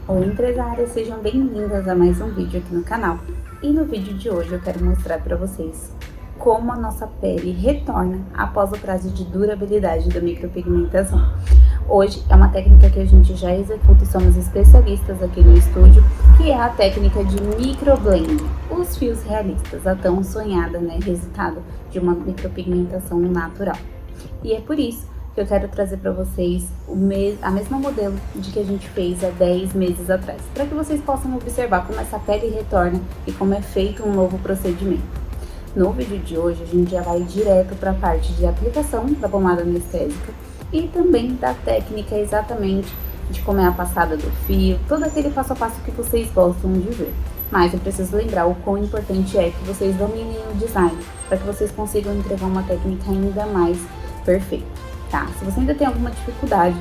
Oi empresárias, sejam bem-vindas a mais um vídeo aqui no canal. E no vídeo de hoje eu quero mostrar para vocês como a nossa pele retorna após o prazo de durabilidade da micropigmentação. Hoje é uma técnica que a gente já executa e somos especialistas aqui no estúdio, que é a técnica de microblend, os fios realistas, a tão sonhada, resultado de uma micropigmentação natural. E é por isso que eu quero trazer para vocês a mesma modelo de que a gente fez há 10 meses atrás, para que vocês possam observar como essa pele retorna e como é feito um novo procedimento. No vídeo de hoje a gente já vai direto para a parte de aplicação da pomada anestésica e também da técnica exatamente de como é a passada do fio, todo aquele passo a passo que vocês gostam de ver. Mas eu preciso lembrar o quão importante é que vocês dominem o design, para que vocês consigam entregar uma técnica ainda mais perfeita. Tá? Se você ainda tem alguma dificuldade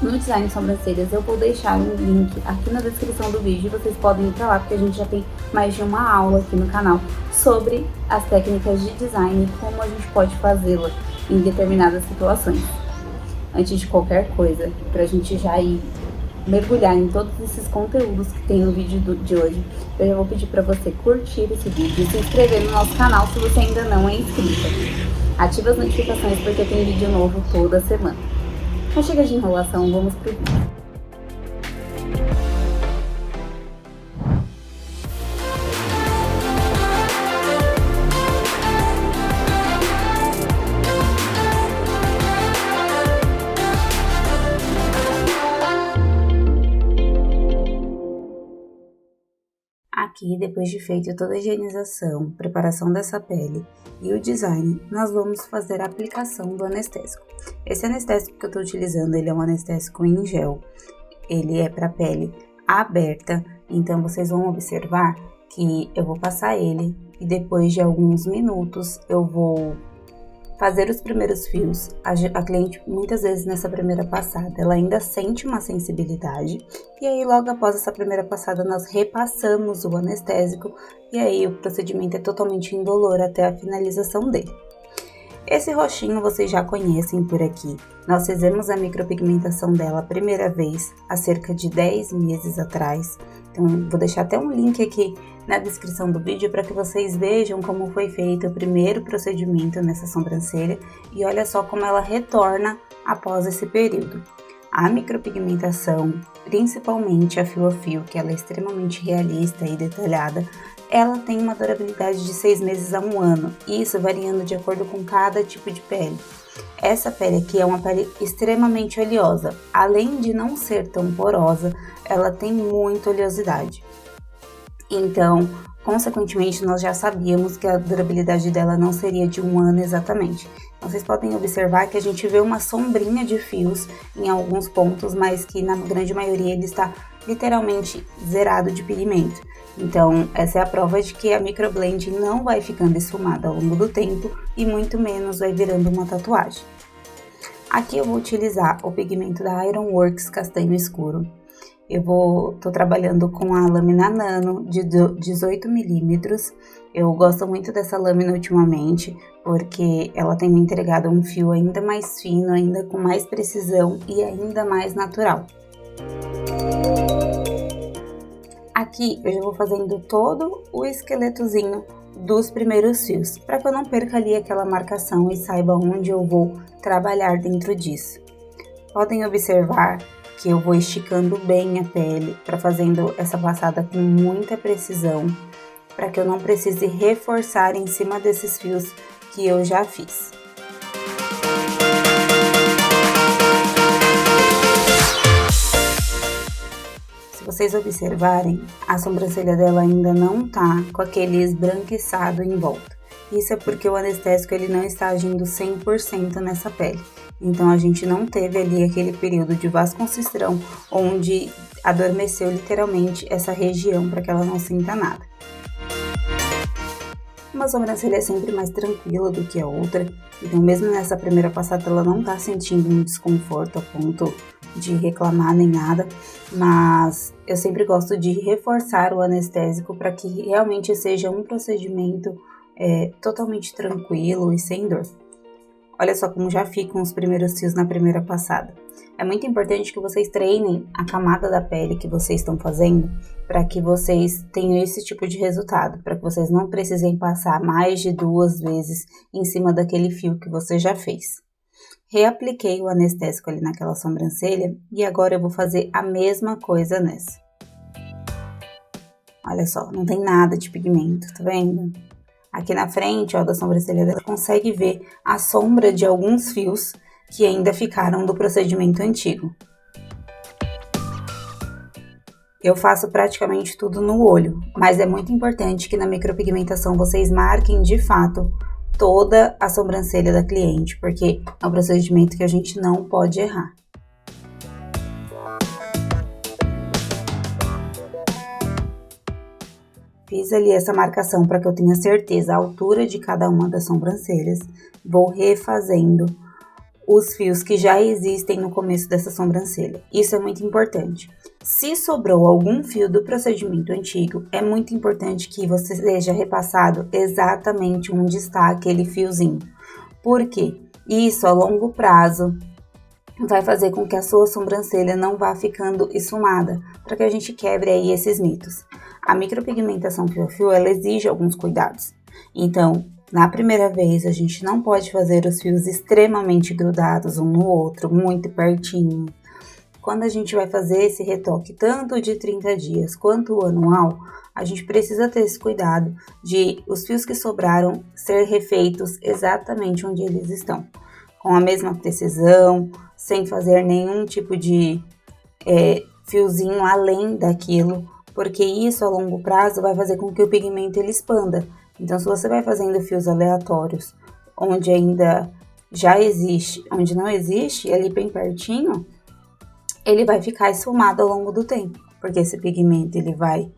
no design de sobrancelhas, eu vou deixar um link aqui na descrição do vídeo e vocês podem ir pra lá, porque a gente já tem mais de uma aula aqui no canal sobre as técnicas de design e como a gente pode fazê-la em determinadas situações. Antes de qualquer coisa, pra gente já ir mergulhar em todos esses conteúdos que tem no vídeo de hoje, eu já vou pedir pra você curtir esse vídeo e se inscrever no nosso canal se você ainda não é inscrita. Ativa as notificações porque tem vídeo novo toda semana. Mas chega de enrolação, vamos pro vídeo. Aqui, depois de feito toda a higienização, preparação dessa pele e o design, nós vamos fazer a aplicação do anestésico. Esse anestésico que eu estou utilizando, ele é um anestésico em gel, ele é para pele aberta, então vocês vão observar que eu vou passar ele e depois de alguns minutos eu vou fazer os primeiros fios. A cliente, muitas vezes nessa primeira passada, ela ainda sente uma sensibilidade, e aí logo após essa primeira passada nós repassamos o anestésico, e aí o procedimento é totalmente indolor até a finalização dele. Esse roxinho vocês já conhecem por aqui, nós fizemos a micropigmentação dela a primeira vez há cerca de 10 meses atrás, então vou deixar até um link aqui na descrição do vídeo para que vocês vejam como foi feito o primeiro procedimento nessa sobrancelha e olha só como ela retorna após esse período. A micropigmentação, principalmente a fio a fio, que ela é extremamente realista e detalhada, ela tem uma durabilidade de 6 meses a 1 ano, isso variando de acordo com cada tipo de pele. Essa pele aqui é uma pele extremamente oleosa, além de não ser tão porosa, ela tem muita oleosidade. Então, consequentemente, nós já sabíamos que a durabilidade dela não seria de 1 ano exatamente. Vocês podem observar que a gente vê uma sombrinha de fios em alguns pontos, mas que na grande maioria ele está literalmente zerado de pigmento. Então, essa é a prova de que a microblend não vai ficando esfumada ao longo do tempo e muito menos vai virando uma tatuagem. Aqui eu vou utilizar o pigmento da Ironworks castanho escuro. Tô trabalhando com a lâmina nano de 18 milímetros. Eu gosto muito dessa lâmina ultimamente, porque ela tem me entregado um fio ainda mais fino, ainda com mais precisão e ainda mais natural. Aqui eu já vou fazendo todo o esqueletozinho dos primeiros fios, para que eu não perca ali aquela marcação e saiba onde eu vou trabalhar dentro disso. Podem observar que eu vou esticando bem a pele, para fazendo essa passada com muita precisão, para que eu não precise reforçar em cima desses fios que eu já fiz. Se vocês observarem, a sobrancelha dela ainda não tá com aquele esbranquiçado em volta. Isso é porque o anestésico ele não está agindo 100% nessa pele. Então, a gente não teve ali aquele período de vasoconstrição onde adormeceu literalmente essa região para que ela não sinta nada. Uma sobrancelha é sempre mais tranquila do que a outra, então mesmo nessa primeira passada ela não tá sentindo um desconforto a ponto de reclamar nem nada, mas eu sempre gosto de reforçar o anestésico para que realmente seja um procedimento totalmente tranquilo e sem dor. Olha só como já ficam os primeiros fios na primeira passada. É muito importante que vocês treinem a camada da pele que vocês estão fazendo para que vocês tenham esse tipo de resultado, para que vocês não precisem passar mais de 2 vezes em cima daquele fio que você já fez. Reapliquei o anestésico ali naquela sobrancelha e agora eu vou fazer a mesma coisa nessa. Olha só, não tem nada de pigmento, tá vendo? Aqui na frente, ó, da sobrancelha dela, consegue ver a sombra de alguns fios que ainda ficaram do procedimento antigo. Eu faço praticamente tudo no olho, mas é muito importante que na micropigmentação vocês marquem de fato toda a sobrancelha da cliente, porque é um procedimento que a gente não pode errar. Fiz ali essa marcação para que eu tenha certeza a altura de cada uma das sobrancelhas. Vou refazendo os fios que já existem no começo dessa sobrancelha. Isso é muito importante. Se sobrou algum fio do procedimento antigo, é muito importante que você seja repassado exatamente onde está aquele fiozinho. Por quê? Isso a longo prazo vai fazer com que a sua sobrancelha não vá ficando esfumada, para que a gente quebre aí esses mitos. A micropigmentação fio a fio, ela exige alguns cuidados. Então, na primeira vez, a gente não pode fazer os fios extremamente grudados um no outro, muito pertinho. Quando a gente vai fazer esse retoque, tanto de 30 dias quanto o anual, a gente precisa ter esse cuidado de os fios que sobraram ser refeitos exatamente onde eles estão. Com a mesma precisão, sem fazer nenhum tipo de fiozinho além daquilo, porque isso a longo prazo vai fazer com que o pigmento ele expanda. Então, se você vai fazendo fios aleatórios, onde ainda já existe, onde não existe, ali bem pertinho, ele vai ficar esfumado ao longo do tempo, porque esse pigmento ele vai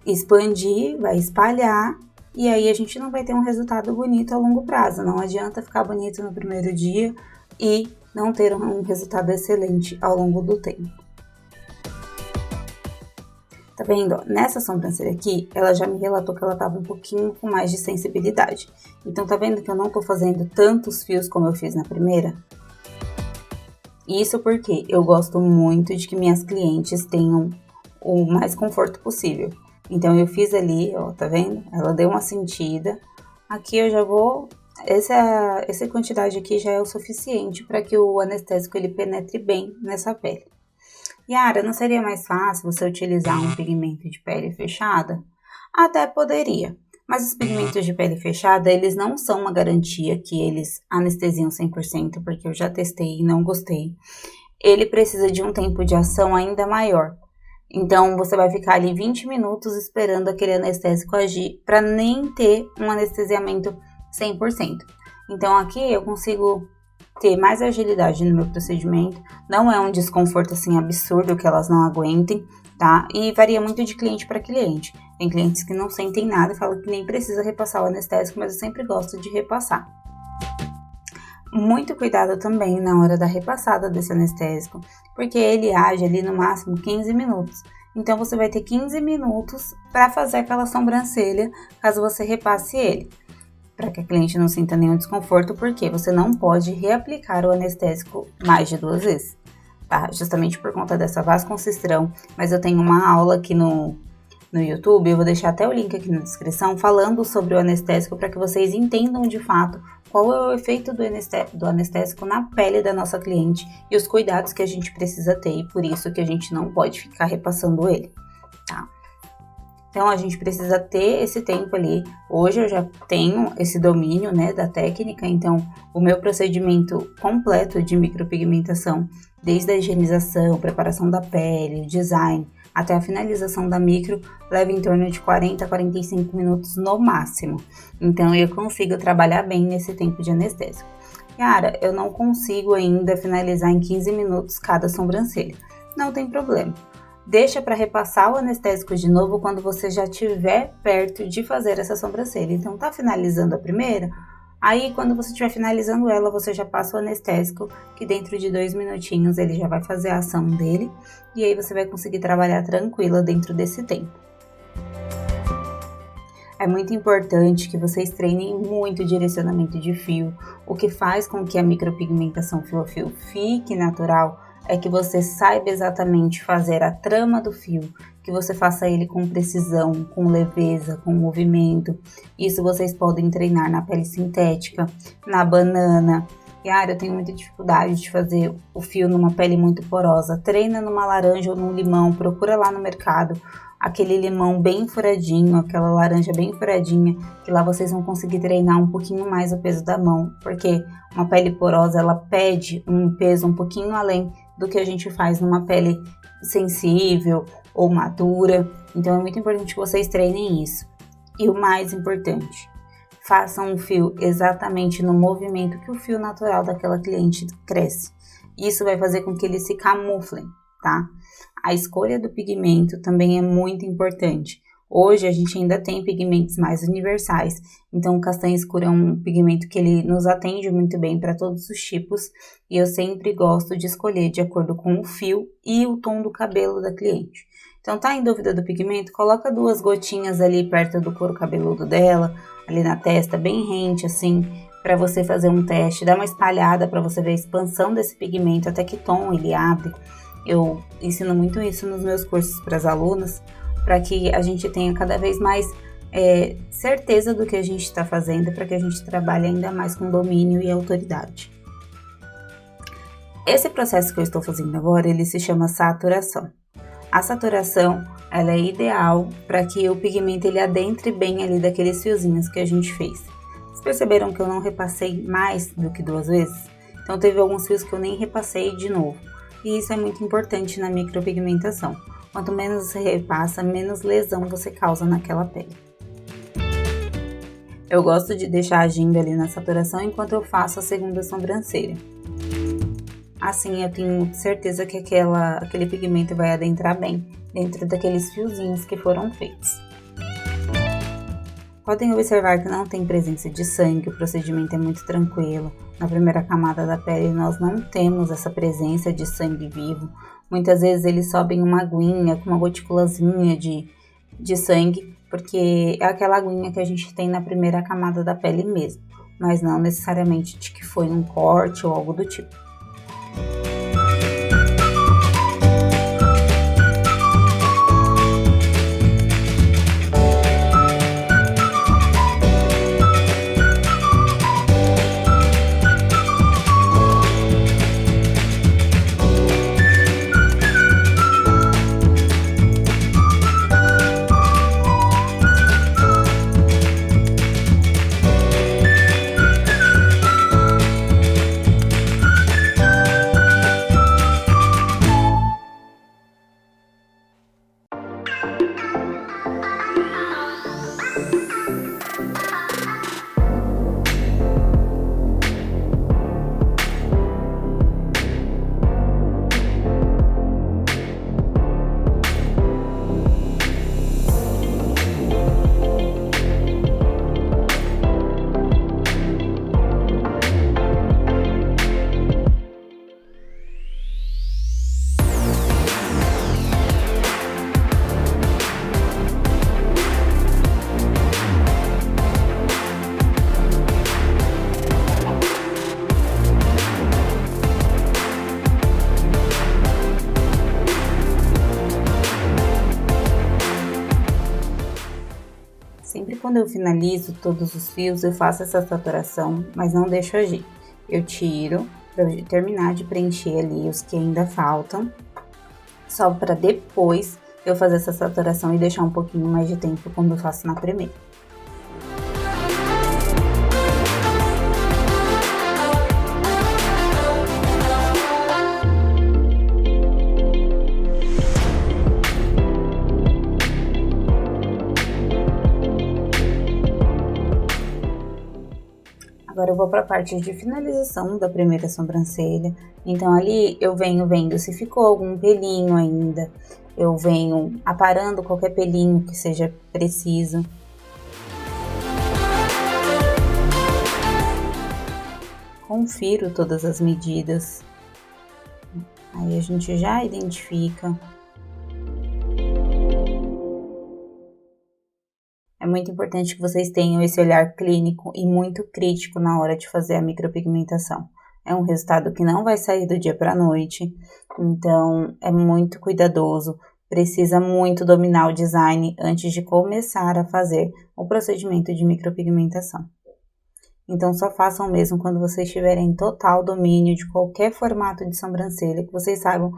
expandir, vai espalhar, e aí a gente não vai ter um resultado bonito a longo prazo. Não adianta ficar bonito no primeiro dia e não ter um resultado excelente ao longo do tempo. Tá vendo? Nessa sobrancelha aqui, ela já me relatou que ela tava um pouquinho com mais de sensibilidade. Então, tá vendo que eu não tô fazendo tantos fios como eu fiz na primeira? Isso porque eu gosto muito de que minhas clientes tenham o mais conforto possível. Então, eu fiz ali, ó, tá vendo? Ela deu uma sentida. Aqui eu já vou... Essa quantidade aqui já é o suficiente para que o anestésico ele penetre bem nessa pele. Yara, não seria mais fácil você utilizar um pigmento de pele fechada? Até poderia, mas os pigmentos de pele fechada, eles não são uma garantia que eles anestesiam 100%, porque eu já testei e não gostei. Ele precisa de um tempo de ação ainda maior. Então, você vai ficar ali 20 minutos esperando aquele anestésico agir para nem ter um anestesiamento 100%. Então, aqui eu consigo ter mais agilidade no meu procedimento, não é um desconforto assim absurdo que elas não aguentem, tá? E varia muito de cliente para cliente. Tem clientes que não sentem nada e falam que nem precisa repassar o anestésico, mas eu sempre gosto de repassar. Muito cuidado também na hora da repassada desse anestésico, porque ele age ali no máximo 15 minutos. Então, você vai ter 15 minutos para fazer aquela sobrancelha, caso você repasse ele. Para que a cliente não sinta nenhum desconforto, porque você não pode reaplicar o anestésico mais de 2 vezes, tá? Justamente por conta dessa vasoconstrição, mas eu tenho uma aula aqui no YouTube, eu vou deixar até o link aqui na descrição, falando sobre o anestésico, para que vocês entendam de fato qual é o efeito do anestésico na pele da nossa cliente e os cuidados que a gente precisa ter, e por isso que a gente não pode ficar repassando ele, tá? Então, a gente precisa ter esse tempo ali. Hoje eu já tenho esse domínio, né, da técnica, então o meu procedimento completo de micropigmentação, desde a higienização, preparação da pele, o design, até a finalização da micro, leva em torno de 40 a 45 minutos no máximo. Então, eu consigo trabalhar bem nesse tempo de anestésico. Cara, eu não consigo ainda finalizar em 15 minutos cada sobrancelha. Não tem problema. Deixa para repassar o anestésico de novo quando você já estiver perto de fazer essa sobrancelha. Então, tá finalizando a primeira, aí quando você estiver finalizando ela, você já passa o anestésico, que dentro de 2 minutinhos ele já vai fazer a ação dele, e aí você vai conseguir trabalhar tranquila dentro desse tempo. É muito importante que vocês treinem muito o direcionamento de fio. O que faz com que a micropigmentação fio a fio fique natural é que você saiba exatamente fazer a trama do fio, que você faça ele com precisão, com leveza, com movimento. Isso vocês podem treinar na pele sintética, na banana. Yara, eu tenho muita dificuldade de fazer o fio numa pele muito porosa. Treina numa laranja ou num limão, procura lá no mercado aquele limão bem furadinho, aquela laranja bem furadinha, que lá vocês vão conseguir treinar um pouquinho mais o peso da mão, porque uma pele porosa, ela pede um peso um pouquinho além do que a gente faz numa pele sensível ou madura. Então é muito importante que vocês treinem isso. E o mais importante, façam o fio exatamente no movimento que o fio natural daquela cliente cresce. Isso vai fazer com que eles se camuflem, tá? A escolha do pigmento também é muito importante. Hoje a gente ainda tem pigmentos mais universais, então o castanho escuro é um pigmento que ele nos atende muito bem para todos os tipos, e eu sempre gosto de escolher de acordo com o fio e o tom do cabelo da cliente. Então tá em dúvida do pigmento? Coloca 2 gotinhas ali perto do couro cabeludo dela, ali na testa, bem rente assim, para você fazer um teste, dá uma espalhada para você ver a expansão desse pigmento, até que tom ele abre. Eu ensino muito isso nos meus cursos para as alunas, para que a gente tenha cada vez mais certeza do que a gente está fazendo, para que a gente trabalhe ainda mais com domínio e autoridade. Esse processo que eu estou fazendo agora, ele se chama saturação. A saturação, ela é ideal para que o pigmento ele adentre bem ali daqueles fiozinhos que a gente fez. Vocês perceberam que eu não repassei mais do que 2 vezes? Então teve alguns fios que eu nem repassei de novo. E isso é muito importante na micropigmentação. Quanto menos você repassa, menos lesão você causa naquela pele. Eu gosto de deixar agindo ali na saturação enquanto eu faço a segunda sobrancelha. Assim eu tenho certeza que aquele pigmento vai adentrar bem dentro daqueles fiozinhos que foram feitos. Podem observar que não tem presença de sangue, o procedimento é muito tranquilo. Na primeira camada da pele nós não temos essa presença de sangue vivo. Muitas vezes eles sobem uma aguinha com uma goticulazinha de sangue, porque é aquela aguinha que a gente tem na primeira camada da pele mesmo, mas não necessariamente de que foi um corte ou algo do tipo. Sempre quando eu finalizo todos os fios, eu faço essa saturação, mas não deixo agir. Eu tiro para eu terminar de preencher ali os que ainda faltam, só para depois eu fazer essa saturação e deixar um pouquinho mais de tempo como eu faço na primeira. Agora eu vou para a parte de finalização da primeira sobrancelha. Então ali eu venho vendo se ficou algum pelinho ainda. Eu venho aparando qualquer pelinho que seja preciso. Confiro todas as medidas. Aí a gente já identifica. É É muito importante que vocês tenham esse olhar clínico e muito crítico na hora de fazer a micropigmentação. É um resultado que não vai sair do dia para a noite, então é muito cuidadoso, precisa muito dominar o design antes de começar a fazer o procedimento de micropigmentação. Então só façam mesmo quando vocês tiverem total domínio de qualquer formato de sobrancelha, que vocês saibam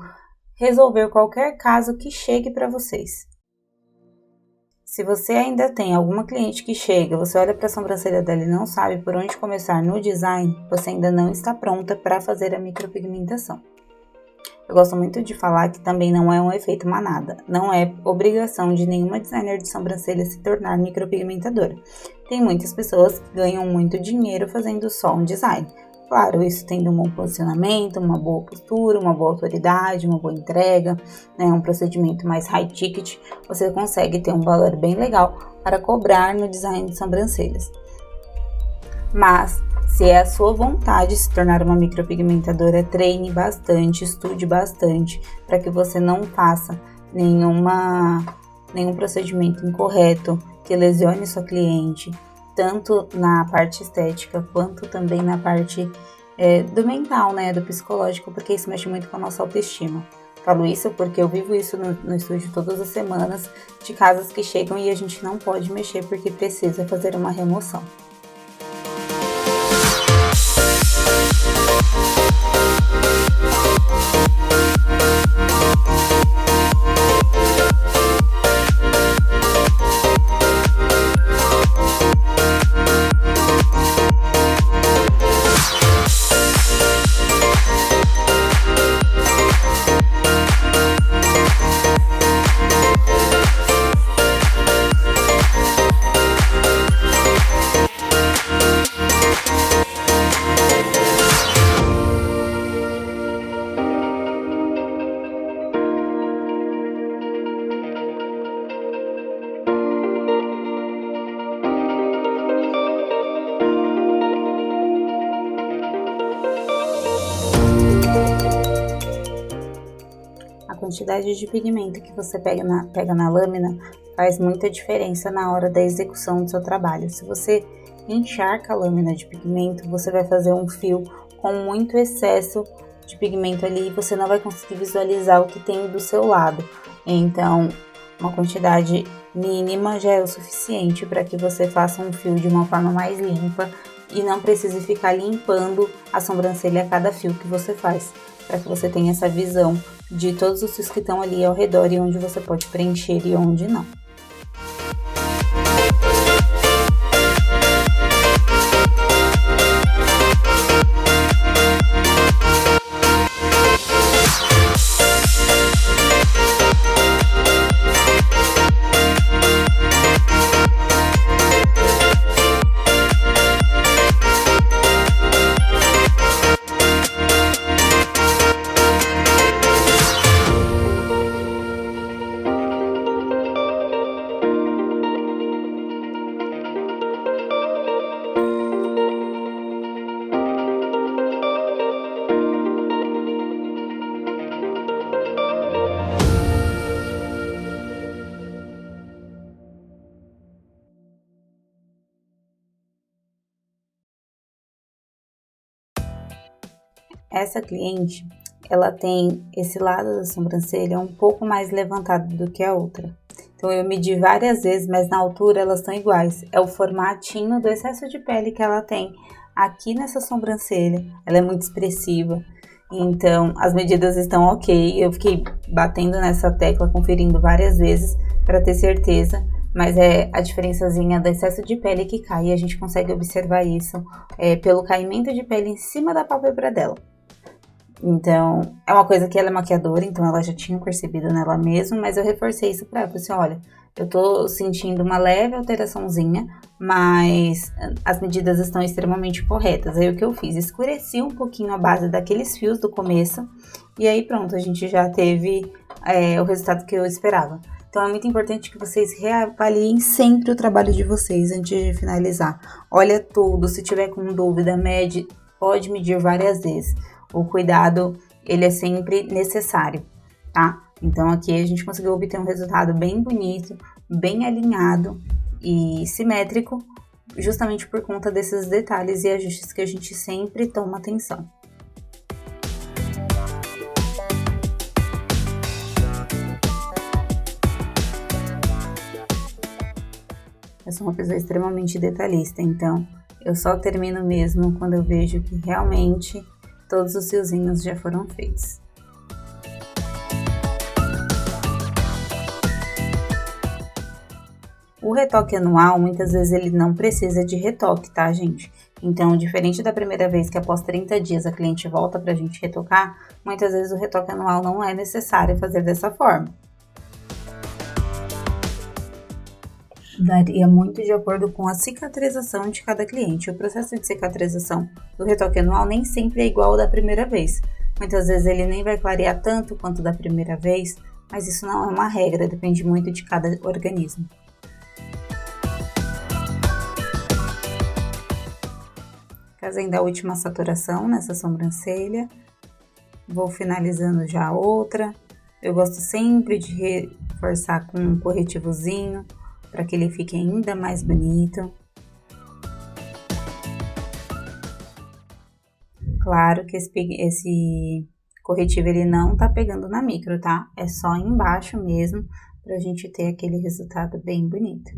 resolver qualquer caso que chegue para vocês. Se você ainda tem alguma cliente que chega, você olha para a sobrancelha dela e não sabe por onde começar no design, você ainda não está pronta para fazer a micropigmentação. Eu gosto muito de falar que também não é um efeito manada, não é obrigação de nenhuma designer de sobrancelha se tornar micropigmentadora. Tem muitas pessoas que ganham muito dinheiro fazendo só um design. Claro, isso tendo um bom posicionamento, uma boa postura, uma boa autoridade, uma boa entrega, né, um procedimento mais high ticket, você consegue ter um valor bem legal para cobrar no design de sobrancelhas. Mas, se é a sua vontade se tornar uma micropigmentadora, treine bastante, estude bastante, para que você não faça nenhum procedimento incorreto que lesione sua cliente, tanto na parte estética, quanto também na parte do mental, né, do psicológico, porque isso mexe muito com a nossa autoestima. Falo isso porque eu vivo isso no estúdio todas as semanas, de casos que chegam e a gente não pode mexer porque precisa fazer uma remoção. A quantidade de pigmento que você pega na lâmina faz muita diferença na hora da execução do seu trabalho. Se você encharca a lâmina de pigmento, você vai fazer um fio com muito excesso de pigmento ali e você não vai conseguir visualizar o que tem do seu lado. Então, uma quantidade mínima já é o suficiente para que você faça um fio de uma forma mais limpa e não precise ficar limpando a sobrancelha a cada fio que você faz, para que você tenha essa visão de todos os fios que estão ali ao redor e onde você pode preencher e onde não. Essa cliente, ela tem esse lado da sobrancelha um pouco mais levantado do que a outra. Então eu medi várias vezes, mas na altura elas estão iguais. É o formatinho do excesso de pele que ela tem aqui nessa sobrancelha. Ela é muito expressiva, então as medidas estão ok. Eu fiquei batendo nessa tecla, conferindo várias vezes para ter certeza. Mas é a diferençazinha do excesso de pele que cai e a gente consegue observar isso pelo caimento de pele em cima da pálpebra dela. Então, é uma coisa que ela é maquiadora, então ela já tinha percebido nela mesma, mas eu reforcei isso pra ela. Falei assim, olha, eu tô sentindo uma leve alteraçãozinha, mas as medidas estão extremamente corretas. Aí o que eu fiz? Escureci um pouquinho a base daqueles fios do começo, e aí pronto, a gente já teve o resultado que eu esperava. Então, é muito importante que vocês reavaliem sempre o trabalho de vocês antes de finalizar. Olha tudo, se tiver com dúvida, pode medir várias vezes. O cuidado, ele é sempre necessário, tá? Então, aqui a gente conseguiu obter um resultado bem bonito, bem alinhado e simétrico, justamente por conta desses detalhes e ajustes que a gente sempre toma atenção. Eu sou uma pessoa extremamente detalhista, então eu só termino mesmo quando eu vejo que realmente todos os fiozinhos já foram feitos. O retoque anual, muitas vezes ele não precisa de retoque, tá, gente? Então, diferente da primeira vez que após 30 dias a cliente volta pra gente retocar, muitas vezes o retoque anual não é necessário fazer dessa forma. Varia muito de acordo com a cicatrização de cada cliente. O processo de cicatrização do retoque anual nem sempre é igual ao da primeira vez. Muitas vezes ele nem vai clarear tanto quanto da primeira vez, mas isso não é uma regra, depende muito de cada organismo. Fazendo a última saturação nessa sobrancelha, vou finalizando já a outra. Eu gosto sempre de reforçar com um corretivozinho, para que ele fique ainda mais bonito. Claro que esse corretivo ele não tá pegando na micro, tá? É só embaixo mesmo, pra gente ter aquele resultado bem bonito.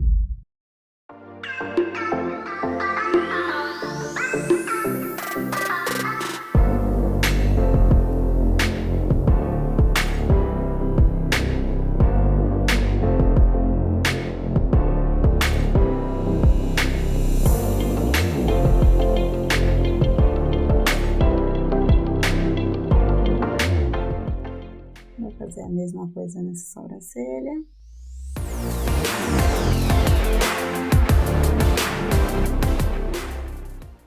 Vou fazer a mesma coisa nessa sobrancelha.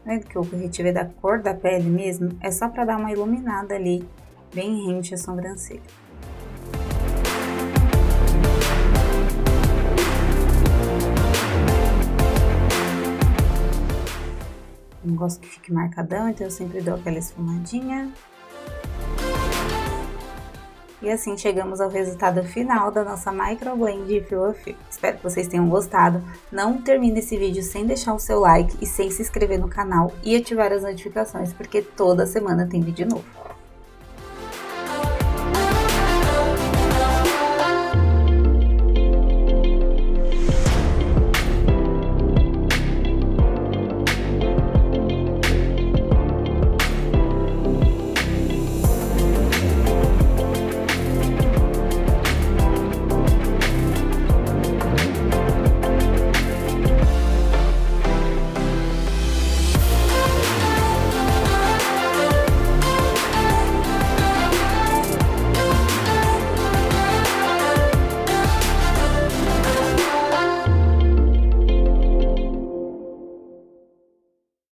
Vendo que o corretivo é da cor da pele mesmo, é só para dar uma iluminada ali, bem rente a sobrancelha. Não gosto que fique marcadão, então eu sempre dou aquela esfumadinha. E assim chegamos ao resultado final da nossa microblend de fio a fio. Espero que vocês tenham gostado. Não termine esse vídeo sem deixar o seu like e sem se inscrever no canal e ativar as notificações, porque toda semana tem vídeo novo.